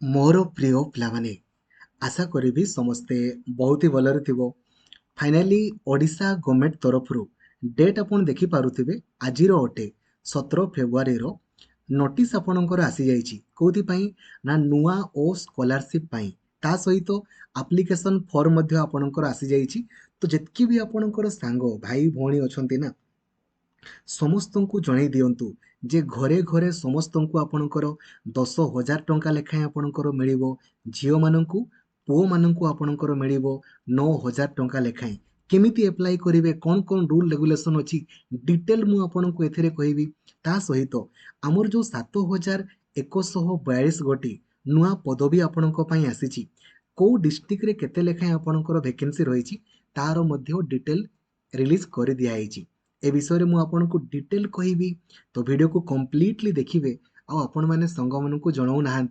मोर प्रिय पिलामाने आशा करी समस्ते बहुत ही भलरे थिबो। फाइनाली ओडिशा गवर्नमेंट तरफरु डेट आपण देखि पारुथिबे आजिर अटे 17 फेब्रुआरी रो नोटिस आपणकर आसी जाइछि कोथि पई ना नुआ ओ स्कॉलरशिप पई ता सहित एप्लिकेशन फॉर्म मध्ये आपणकर आसी जाइछि। तो जेतकी भी आपणकर सांगो भाई भौणी अछंती ना ସମସ୍ତଙ୍କୁ ଜଣେଇ ଦିଅନ୍ତୁ ଯେ ଘରେ ଘରେ ସମସ୍ତଙ୍କୁ ଆପଣଙ୍କର 10,000 ଟଙ୍କା ଲେଖାଏଁ ଆପଣଙ୍କର ମିଳିବ। ଝିଅମାନଙ୍କୁ ପୁଅମାନଙ୍କୁ ଆପଣଙ୍କର ମିଳିବ 9,000 ଟଙ୍କା ଲେଖାଏଁ। କେମିତି ଆପ୍ଲାଏ କରିବେ, କ'ଣ କ'ଣ ରୁଲ୍ ରେଗୁଲେସନ୍ ଅଛି, ଡିଟେଲ୍ ମୁଁ ଆପଣଙ୍କୁ ଏଥିରେ କହିବି। ତା ସହିତ ଆମର ଯେଉଁ 7,142 ଗୋଟି ନୂଆ ପଦବୀ ଆପଣଙ୍କ ପାଇଁ ଆସିଛି, କେଉଁ ଡିଷ୍ଟ୍ରିକ୍ଟରେ କେତେ ଲେଖାଏଁ ଆପଣଙ୍କର ଭେକେନ୍ସି ରହିଛି ତାର ମଧ୍ୟ ଡିଟେଲ୍ ରିଲିଜ୍ କରିଦିଆହେଇଛି। ए विषय में आपको डिटेल कहबी, तो वीडियो को कंप्लीटली देखिए। आ आपण मैंने संग मानू जनाऊ ना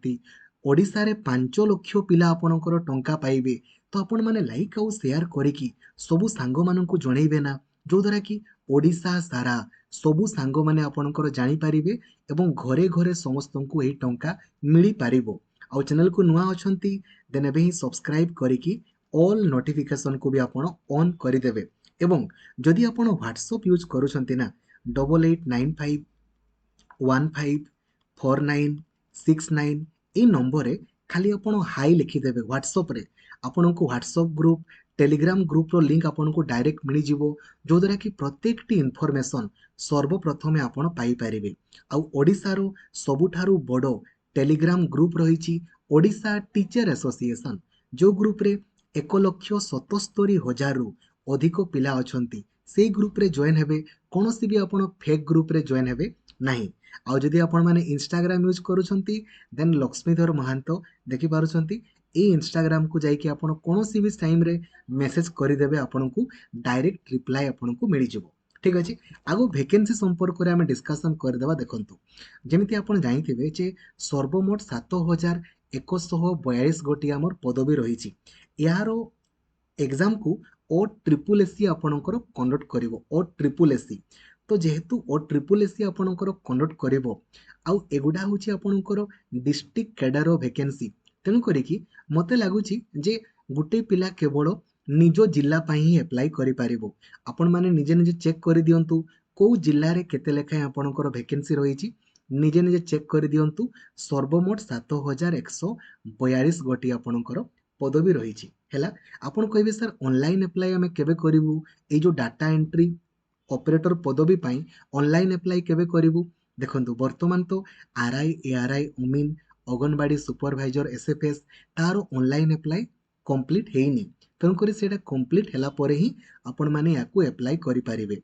ओडिशा रे 5 लाख पिला आपणकर टंका पाइबे, तो आपण मैंने लाइक आउ शेयर करिकी सबु सांग मानू जनइबे ना, जो द्वारा कि ओडिशा सारा सबु सांग माने आपणकर जानि पारिबे एवं घरे घरे समस्तंकु एही टंका मिली पारिबो। आउ चैनल को नुआ अछंती देन एबे ही सब्सक्राइब करिकी ऑल नोटिफिकेशन को भी आपण ऑन करिदेबे। एवं जदि आपण व्हाट्सएप यूज करूछंती ना 8895154969 ए नंबर रे खाली आपण हाई लिखिदेबे। व्हाट्सएप रे आपनको व्हाट्सएप ग्रुप टेलीग्राम ग्रुप रो लिंक आपनको डायरेक्ट मिली जिवो, जो द्वारा कि प्रत्येक टी इन्फॉर्मेशन सर्वप्रथमे आपण पाई परिबे। आ ओडिसा रो सबुठारु बडो टेलीग्राम ग्रुप रहिछि ओडिशा टीचर एसोसिएशन, जो ग्रुप रे 1,77,000 रु अधिक पिला अछंती। सेई ग्रुप रे जॉइन हेबे, कोनोसी भी आपण फेक ग्रुप रे जॉइन हेबे नाही। आउ जदि आपण माने इंस्टाग्राम यूज करूछंती देन लक्ष्मीधर महांत देखि पारुछंती। ए इंस्टाग्राम को जाइके आपण कोनोसी भी टाइम रे मेसेज करिदेबे, आपनकु डायरेक्ट रिप्लाई आपनकु मिली जिवो। ठीक अछि। आगो वैकेंसी संपर्क रे हमें डिस्कशन करदेबा। देखंतु जेमिति आपण जानिथिबे जे सर्वमोट 7,142 गोटी हमर पदवी रहिछि। यारो एग्जाम को ओ ट्रिपल एससी आपणकर कंडक्ट करिवो। ओ ट्रिपल एससी तो जेहेतु ओ ट्रिपल एससी आपणकर कंडक्ट करिवो, आउ एगुडा होछि आपणकर डिस्ट्रिक्ट कैडर वैकेंसी। तेणु करिकी मते लागुछि जे गुटे पिला केवल निज जिल्ला पई ही अप्लाई करि पारिबो। आपण माने निजे निजे चेक करि दियंतु को जिल्ला रे केते लेखा आपणकर वैकेंसी रहिछि, निजे निजे चेक करि दियंतु। सर्वमोट 7,142 गोटी आपणकर पदवी रहिछि हैला। आपण कहबे सर ऑनलाइन अप्लाई आमे केबे करिवु, ए जो डाटा एंट्री ऑपरेटर पदवी पई ऑनलाइन अप्लाई केबे करिवु। देखंतु वर्तमान तो आरआई एआरआई उमिन अंगनवाड़ी सुपरवाइजर एसएफएस तार ऑनलाइन अप्लाई कंप्लीट हेइनी। तेणु करी सेटा कंप्लीट हैला परे ही आपण माने याकू अप्लाई करि पारिबे।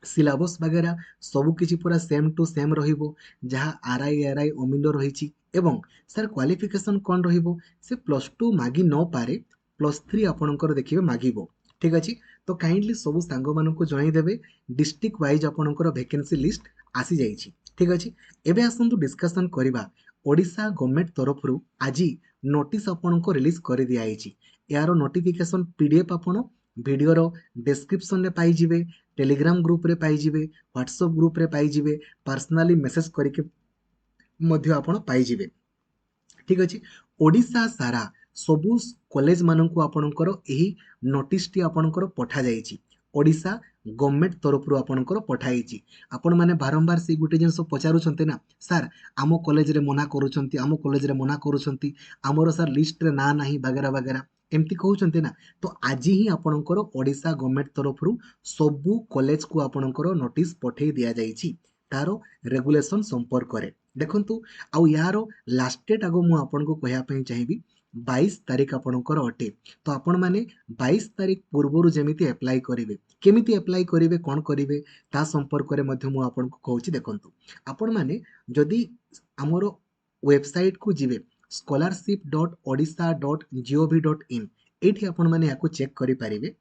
सिलेबस वगैरह सबु किछि पूरा सेम टू सेम रहिबो जहाँ आरआई एआरआई ओमिनो रहिछि। एवं सर क्वालिफिकेशन कौन रहिबो, से +2 मागी न पारे +3 आपणकर देखिबे मागिबो। ठीक अछि। तो काइंडली सबु सांग मानकु जणाई देबे। डिस्ट्रिक्ट वाइज आपणकर वैकेंसी लिस्ट आसी जाइछि। ठीक अछि। एबे आसंतु डिस्कशन करिबा ओडिशा गवर्नमेंट तरफरु आजी नोटिस आपणको रिलीज कर दिया आइछि। यारो नोटिफिकेशन पीडीएफ आपण वीडियो रो डिस्क्रिप्शन रे पाई जिवे, टेलीग्राम ग्रुप रे पाई जिवे, व्हाट्सएप ग्रुप रे पाई जिवे, पर्सनली मेसेज करके मध्य आपण पाई जिवे। ठीक अछि। ओडिशा सारा सबु कॉलेज मानकु आपणकर एही नोटिस टी आपणकर पठा जाइछि। ओडिशा गवर्नमेंट तरफरु आपणकर पठाइछि। आपण माने बारंबार से गुटे जिंस पचारुछन्ते ना, सर आम कॉलेज रे मना करूछन्ती, आम कॉलेज रे मना करूछन्ती, हमरो सर लिस्ट रे ना नाही वगैरह वगैरह एमती कहउछन्ते ना। तो आज ही आपणकर ओडिशा गवर्नमेंट तरफरु सबु कॉलेज को आपणकर नोटिस पठेई दिया जाइछि तारो रेगुलेशन संपर्क रे। देखंतु आउ यारो लास्ट डेट आगो मु आपनको कहया पई चाहिबी 22 तारिख आपणकर अटे। तो आपण माने 22 तारिख पूर्वरु जेमिति अप्लाई करिवे, केमिति अप्लाई करिवे, कोन करिवे ता संपर्क रे मध्य मु आपनको कहउछि। देखंतु आपण माने जदि हमरो वेबसाइट को जिवे scholarship.odisha.gov.in एठी आपण माने याको चेक करि पारिबे।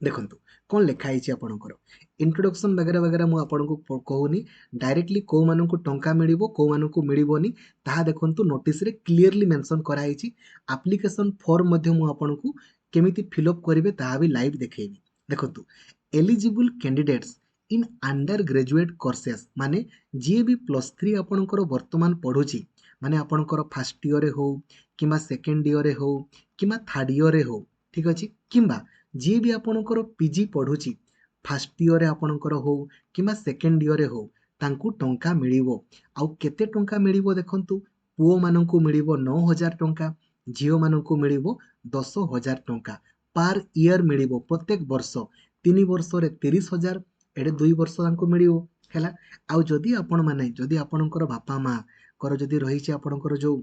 देखंतु कौन लिखा है आपणकर इंट्रोडक्शन वगैरह वगैरह मु आपनको कहूनी, डायरेक्टली को मानकु टंका मिलिबो को मानकु मिलिबोनी ताहा देखंतु नोटिस रे क्लियरली मेंशन कराइछि। एप्लिकेशन फॉर्म मध्य मु आपनको केमिति फिलअप करिवे ताहा भी लाइव देखेबी। देखंतु eligible candidates in under graduate courses माने जी भी +3 आपणकर वर्तमान पढुछि माने आपणकर फर्स्ट इयर हो किंबा सेकेंड इयर हो किंबा थर्ड इयर हो ठीक अछि किंबा जी भी आपणकर पीजी पढुची फर्स्ट इयर आपणकर हो किंबा सेकेंड इयर हो तांकू टंका मिलिबो आउ केते टंका मिलिबो देखंतु पुओ माननकू मिलिबो 9000 टंका झियो माननकू मिलिबो 10000 टंका पार इयर मिलिबो प्रत्येक वर्ष 3 वर्ष रे 30000 एडे 2 वर्ष तांकू मिलिबो हैला आउ जदि आपण माने जदि आपणकर बापा मां कर जदि रहिछि आपणकर जो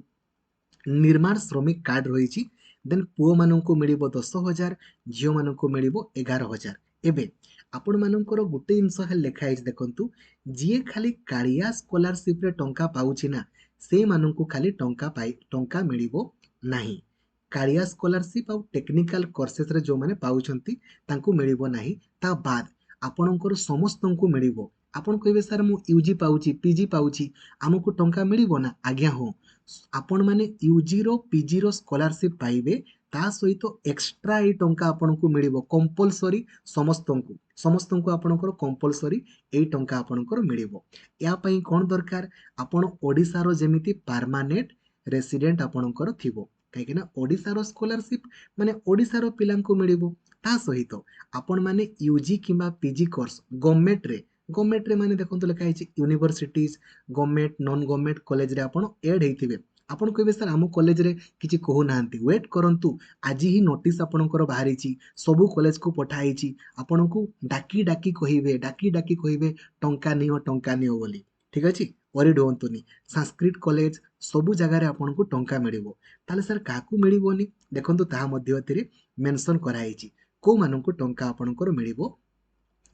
निर्माण श्रमिक कार्ड रही देन पुओ माननकू मिलिबो 10000 झियो माननकू मिलिबो 11000 एबे आपण माननकर गुटे जिंस है लेखा है देखंतु जी खाली कालिया स्कॉलरशिप रे टंका पाउछि ना से माननकू खाली टंका मिलिबो नाही कालिया स्कॉलरशिप आउ टेक्निकल कोर्सेस रे जो माने पाउछंती तांकू मिलिबो नाही ता बाद आपणकर समस्तंकू मिलिबो आपण कहबे सर मु यूजी पाउछि पीजी पाउछि हमकू टंका मिलिबो ना आज्ञा हो आपण माने यूजी रो पीजी रो स्कॉलरशिप पाइबे ता सहित एक्स्ट्रा ए टंका आपनकू मिलिबो कंपलसरी समस्तंकू आपनकर कंपलसरी ए टंका आपनकर मिलिबो या पई कोन दरकार आपण ओडिसा रो जेमिति परमानेंट रेसिडेंट आपनकर थिबो काहे ना ओडिसा रो स्कॉलरशिप माने ओडिसा रो पिलांकू मिलिबो ता सहित आपण माने यूजी किंबा पीजी कोर्स गवर्नमेंट रे माने देखंतु लेखा है universities government non government college रे आपण एड हेतिबे आपण कहबे सर आम कॉलेज रे किछि कहू नांती वेट करंतु आज ही नोटिस आपणकर बाहरी सबु कॉलेज को पठाई आपनकू डाकी डाकी कहिबे टंका नियो बोली ठीक अछि वरी डोंतुनी संस्कृत कॉलेज सबु जगह रे आपनकू टंका मिलिबो ताले सर काकू मिलिबोनी देखंतु ता मध्यतिरे मेंशन कराइछि को माननकू टंका आपनकर मिलिबो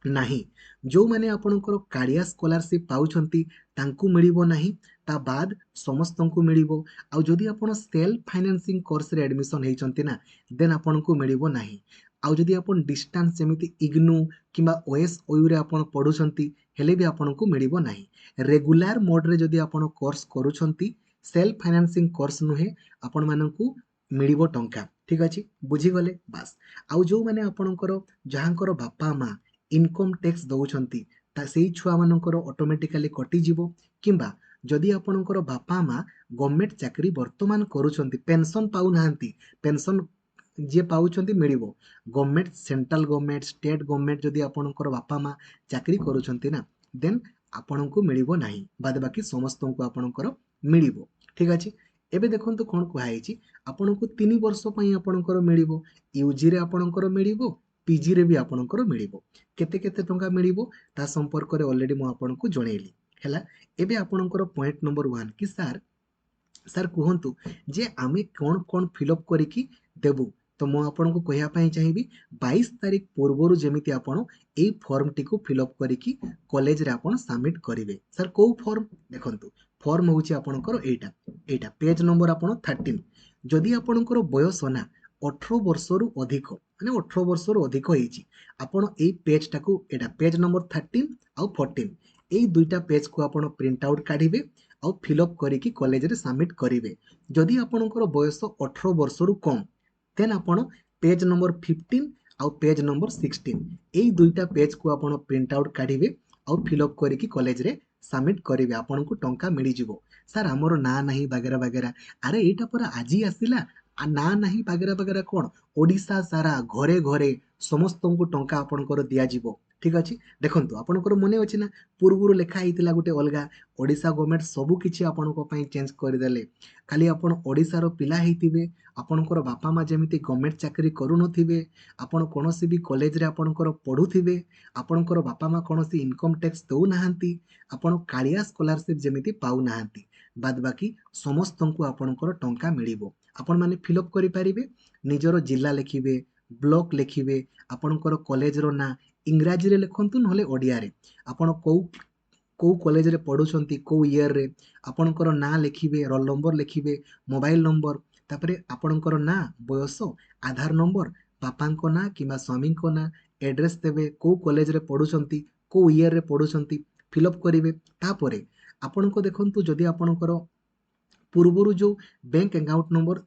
नाही जो माने आपनकर कालिया स्कॉलरशिप पाउछंती तांकू मिलिबो नाही ता बाद समस्तंकू मिलिबो आ जदि आपण सेल्फ फाइनेंसिंग कोर्स रे एडमिशन हेचंती ना देन आपनकू मिलिबो नाही आ जदि आपण डिस्टेंस जेमिति इग्नू किंबा ओएसओयू रे आपण पढुछंती हेले भी आपनकू मिलिबो नाही रेगुलर मोड रे जदि आपण कोर्स करूछंती सेल्फ फाइनेंसिंग कोर्स नुहे आपण माननकू मिलिबो टंका ठीक अछि बुझी गले बस आ जो माने आपनकर जहांकर बापा मा इनकम टैक्स दउछंती ता सेई छुआ मानकर ऑटोमेटिकली कटि जिवो किंबा जदि आपनकर बापा मा गवर्नमेंट चाकरी वर्तमान करूछंती पेंशन पाउ नाहंती पेंशन जे पाउछंती मिलिबो government central government state government जदि आपनकर बापा मा चाकरी करूछंती ना देन आपनकू मिलिबो नाही बाद बाकी समस्तंकू आपनकर मिलिबो ठीक अछि एबे देखंतु कोन कुहाइछि आपनकू 3 वर्ष पई आपनकर मिलिबो यूजी रे आपनकर मिलिबो पीजी रे भी आपनकर मिलिबो केते केते टंका मिलिबो ता संपर्क रे ऑलरेडी मु आपनकू जणैली हैला एबे आपनकर पॉइंट नंबर 1 कि सर कहतु जे आमे कौन कौन फिलअप करिकी देबू तो मु आपनको कहिया पई चाहिबी 22 तारिख पूर्वरु जेमिति आपण ए फॉर्म टिको फिलअप करिकी कॉलेज रे आपण सबमिट करिवे सर को फॉर्म देखंतु फॉर्म होउची आपनकर एटा पेज नंबर आपण 13 जदि आपनकर बयस ना 18 वर्षरु अधिक माने 18 वर्षरु अधिक होईची आपण ए पेज टाको एटा पेज नंबर 13 आउ 14 एई दुईटा पेज को आपण प्रिंट आउट काढिबे आउ फिलअप करिकी कॉलेज रे सबमिट करिवे जदि आपनकर बयस 18 वर्षरु कम देन आपण पेज नंबर 15 आउ पेज नंबर 16 एई दुईटा पेज को आपण प्रिंट आउट काढिबे आउ फिलअप करिकी कॉलेज रे सबमिट करिवे आपनको टंका मिली जिवो सर हमरो ना नाही वगैरह वगैरह अरे एटा पर आजी आसिला आ ना नाही वगैरह वगैरह कोन ओडिसा सारा घरे घरे समस्तंकु टंका आपनकर दिया जिवो ठीक अछि देखंतु आपनकर मने अछि ना पूर्वरु लेखा हितला गुटे अलगा ओडिसा गवर्नमेंट सबु किछि आपनको पई चेंज कर देले खाली आपण ओडिसा रो पिला हेतिबे आपनकर बापा मा जेमिति गवर्नमेंट चाकरी करू नथिबे आपण कोनोसी भी कॉलेज रे आपनकर पढुथिबे आपनकर बापा मा कोनोसी इनकम टैक्स दउ नाहंती आपण कालिया स्कॉलरशिप जेमिति पाउ नाहंती बाद बाकी समस्तंकु आपनकर टंका मिलिबो आपण माने फिलअप करि परिबे निजरो जिल्ला लेखिबे ब्लॉक लेखिबे आपनकर कॉलेज रो ना इंग्राजी रे लिखंतु नहले ओडिया रे आपण को कॉलेज रे पढुछंती को ईयर रे आपनकर ना लिखिबे रोल नंबर लिखिबे मोबाइल नंबर तापरे आपनकर ना बयस आधार नंबर पापांको ना किबा स्वामीको ना एड्रेस देबे को कॉलेज रे पढुछंती को ईयर रे पढुछंती फिलअप करिवे तापरे आपनको देखंतु जदि आपनकर पूर्वरु जो bank account number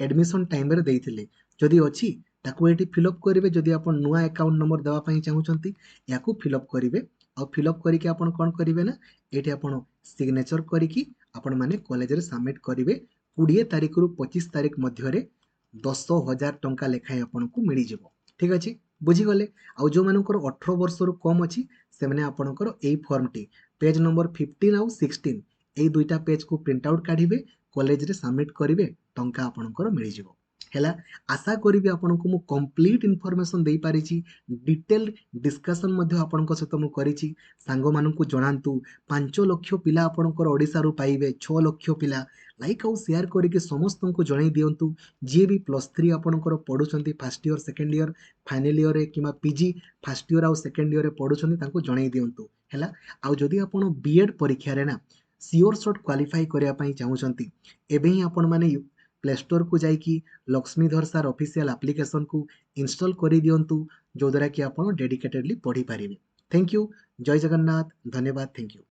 admission time रे देइथिले जदि अछि ताको एटी फिलअप करिवे जदि आपण नुआ अकाउंट नंबर देवा पई चाहुचंती याकू फिलअप करिवे आ फिलअप करिके आपण कोन करिवे ना एटी आपण सिग्नेचर करिकी आपण माने कॉलेज रे सबमिट करिवे 20 तारिख रु 25 तारिख मध्य 10,000 टंका लेखाएं आपको मिल जाव। ठीक अच्छे बुझीगले। आउ जो मानकर 18 वर्ष रु कम अच्छी से मैंने आपणकर यही फॉर्म टी पेज नंबर 15 आउ 16 यही दुईटा पेज को प्रिंट आउट काढ़िबे कॉलेज रे सबमिट करिवे टंका आपणकर मिल जाव। हैला आशा करी आपको मु कंप्लीट इनफॉरमेशन दे पारिछि डिटेल डिस्कशन मध्य आपनक सहित मु करिछि। सांग मानकु जणांतु 5 लाख पिला आपनकर ओडिसा रु पाइबे 6 लाख पिला लाइक आउ शेयर करके समस्त को जणाई दियंतु जे भी +3 आपनकर पढुछंती first year second year final year रे किमा पीजी फर्स्ट ईयर आउ सेकंड ईयर रे पढुछंती तांको जणाई दियंतु। हैला आउ जदि आपण बीएड परीक्षा रे ना सियोर शॉट क्वालिफाई करिया पई चाहुछंती एबे ही आपण माने प्ले स्टोर को जाइकी लक्ष्मीधर सार ऑफिशियल एप्लिकेशन को इंस्टॉल कर दिंतु जो द्वारा कि आप डेडिकेटेडली पढ़ी पारे। Thank you. जय जगन्नाथ। धन्यवाद। Thank you.